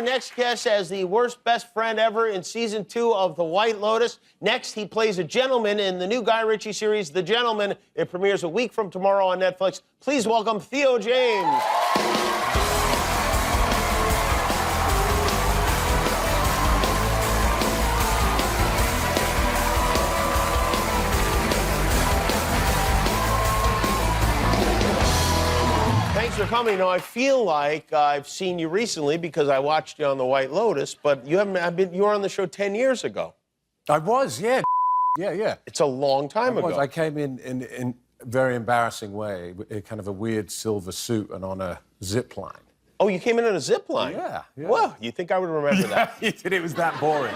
next guest as the worst best friend ever in season 2 of The White Lotus. Next, he plays a gentleman in the new Guy Ritchie series, The Gentleman. It premieres a week from tomorrow on Netflix. Please welcome Theo James. Thanks for coming. Now, I feel like I've seen you recently because I watched you on The White Lotus, but you haven't. You were on the show 10 years ago. I was, yeah. Yeah. It's a long time ago. I came in a very embarrassing way, in kind of a weird silver suit and on a zip line. Oh, you came in on a zip line? Yeah. Well, you think I would remember that? You did. It was that boring.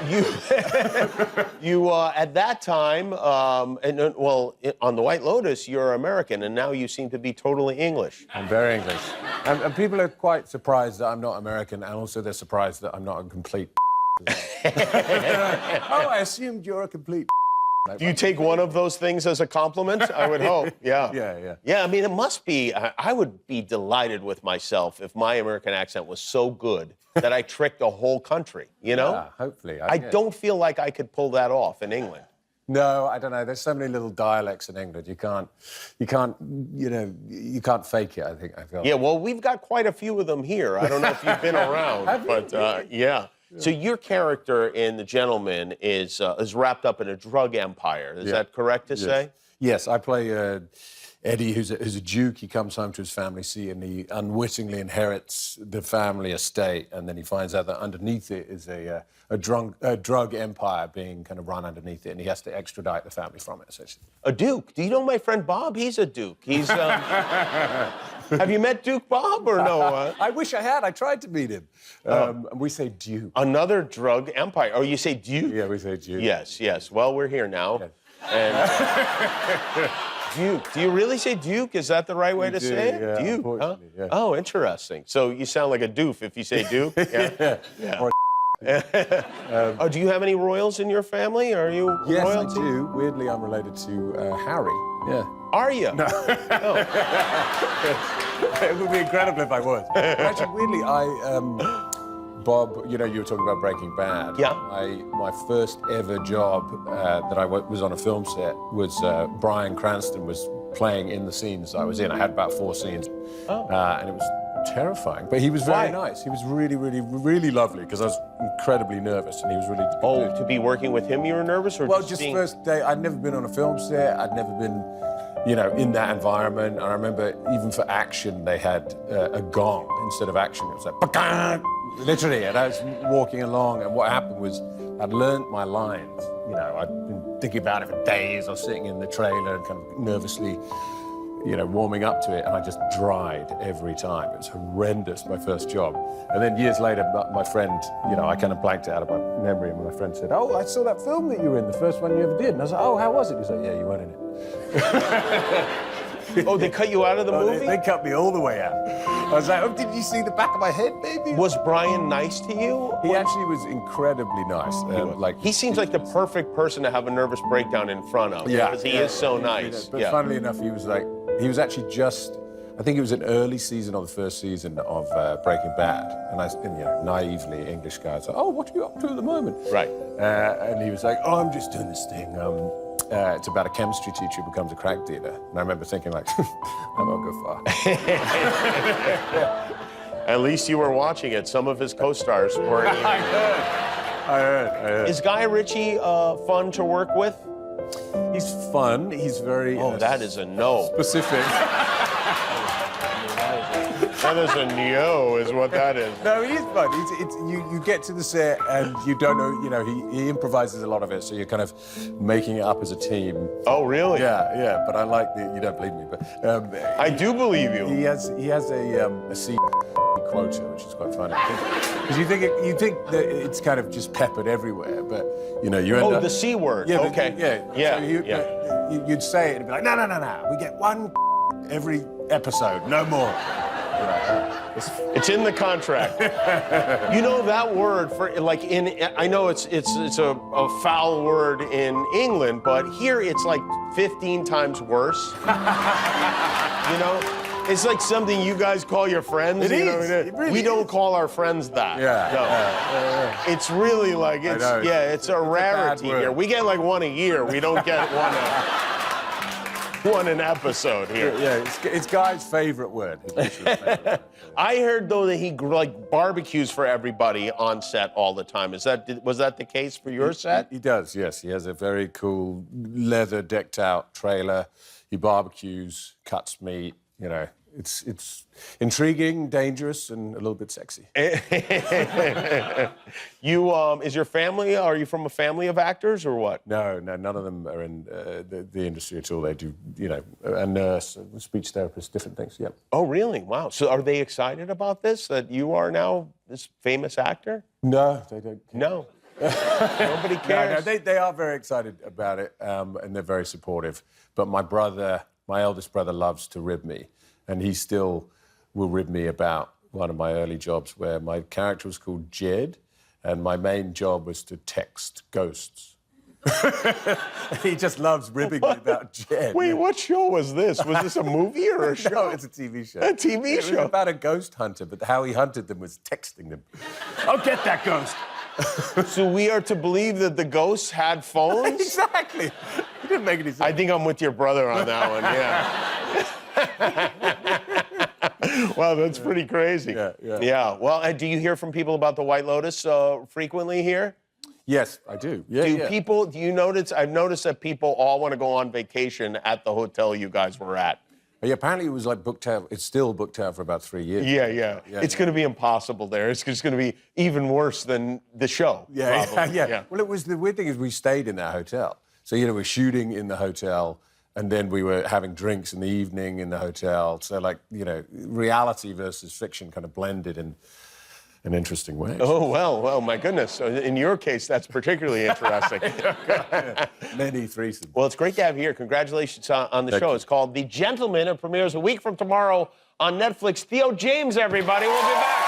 You at that time, on The White Lotus, you're American, and now you seem to be totally English. I'm very English. And people are quite surprised that I'm not American, and also they're surprised that I'm not a complete Oh, I assumed you're a complete Do you take one of those things as a compliment? I would hope, yeah. Yeah, I mean, it must be, I would be delighted with myself if my American accent was so good that I tricked a whole country, you know? Yeah, hopefully. I don't feel like I could pull that off in England. No, I don't know. There's so many little dialects in England. You can't fake it, I feel. Yeah, well, we've got quite a few of them here. I don't know if you've been around, but yeah. So your character in The Gentleman is wrapped up in a drug empire. Is that correct to say? Yes, I play Eddie, who's a Duke. He comes home to his family seat and he unwittingly inherits the family estate, and then he finds out that underneath it is a drug empire being kind of run underneath it, and he has to extradite the family from it, essentially. A Duke? Do you know my friend Bob? He's a Duke. He's... Have you met Duke Bob or no? I wish I had. I tried to meet him. We say Duke. Another drug empire. Oh, you say Duke? Yeah, we say Duke. Yes. Well, we're here now. And Duke. Do you really say Duke? Is that the right way to say it? Yeah, Duke, huh? Yeah. Oh, interesting. So you sound like a doof if you say Duke? Yeah. Or oh, do you have any royals in your family? Are you royalty? Yes, I do. Weirdly, I'm related to Harry. Yeah. Are you? No. It would be incredible if I was. Actually, weirdly, Bob, you were talking about Breaking Bad. Yeah. My first ever job that I was on a film set was Bryan Cranston was playing in the scenes I was in. I had about 4 scenes. Oh. And it was terrifying. But he was very nice. He was really, really, really lovely because I was incredibly nervous and he was really... Oh, to be working with him you were nervous? Or well, just first day. I'd never been on a film set. I'd never been... in that environment. And I remember even for action, they had a gong instead of action. It was like, ba-gang! Literally. And I was walking along, and what happened was I'd learned my lines. I'd been thinking about it for days. I was sitting in the trailer and kind of nervously, warming up to it, and I just dried every time. It was horrendous, my first job. And then years later, my friend, I kind of blanked it out of my memory, and my friend said, "Oh, I saw that film that you were in, the first one you ever did." And I was like, "Oh, how was it?" He was like, "Yeah, you weren't in it." Oh, they cut you out of the movie? They cut me all the way out. I was like, "Oh, did you see the back of my head, baby?" Was Bryan nice to you? He actually was incredibly nice. He seems like the perfect person to have a nervous breakdown in front of. Yeah. Because he is so nice. But funnily enough, he was actually just, I think it was an early season or the first season of Breaking Bad. And naively, English guy, was like, "Oh, what are you up to at the moment?" Right. And he was like, "Oh, I'm just doing this thing. It's about a chemistry teacher who becomes a crack dealer." And I remember thinking, like, that won't go far. At least you were watching it. Some of his co-stars weren't even. I heard. Is Guy Ritchie fun to work with? He's fun. He's very... Oh, that is a no. Specific. That is a no, is what that is. No, he is fun. You get to the set and you don't know, he improvises a lot of it, so you're kind of making it up as a team. Oh, really? Yeah, but I like you don't believe me, but... I do believe you. He has a C quota, which is quite funny. Because you think that it's kind of just peppered everywhere, but, you end up... Oh, the C word, yeah, okay. So you'd say it and be like, no, we get one every episode, no more. It's in the contract. That word for I know it's a foul word in England, but here it's like 15 times worse. It's like something you guys call your friends. It is. It really we don't is. call our friends that. Yeah. No. It's really like, know. it's a rarity word. here. We get like one a year. We don't get one an episode here. Yeah, it's Guy's favorite word. I heard though that he like barbecues for everybody on set all the time. Was that the case for your set? He does, yes. He has a very cool leather decked out trailer. He barbecues, cuts meat, you know. It's intriguing, dangerous, and a little bit sexy. Is your family, are you from a family of actors or what? No, none of them are in the industry at all. They do, you know, a nurse, a speech therapist, different things, yep. Oh, really? Wow. So are they excited about this, that you are now this famous actor? No, they don't care. No. Nobody cares? No, they are very excited about it, and they're very supportive. But my eldest brother loves to rib me. And he still will rib me about one of my early jobs where my character was called Jed, and my main job was to text ghosts. He just loves ribbing me about Jed. Wait, what show was this? Was this a movie or a show? No, it's a TV show. A TV show? It was about a ghost hunter, but how he hunted them was texting them. I'll get that ghost. So we are to believe that the ghosts had phones? Exactly. He didn't make any sense. I think I'm with your brother on that one, yeah. Wow, that's pretty crazy. Yeah. Well, and do you hear from people about the White Lotus frequently here? Yes, I do. Yeah, do you notice? I've noticed that people all want to go on vacation at the hotel you guys were at. Yeah, apparently it was like booked out. It's still booked out for about 3 years. Yeah. It's going to be impossible there. It's just going to be even worse than the show. Yeah. Well, the weird thing is we stayed in that hotel. So, you know, we're shooting in the hotel, and then we were having drinks in the evening in the hotel. So, like, you know, reality versus fiction kind of blended in an interesting way. Oh, well, my goodness. So in your case, that's particularly interesting. Many threesomes. Well, it's great to have you here. Congratulations on the show. It's called The Gentleman. It premieres a week from tomorrow on Netflix. Theo James, everybody. We'll be back.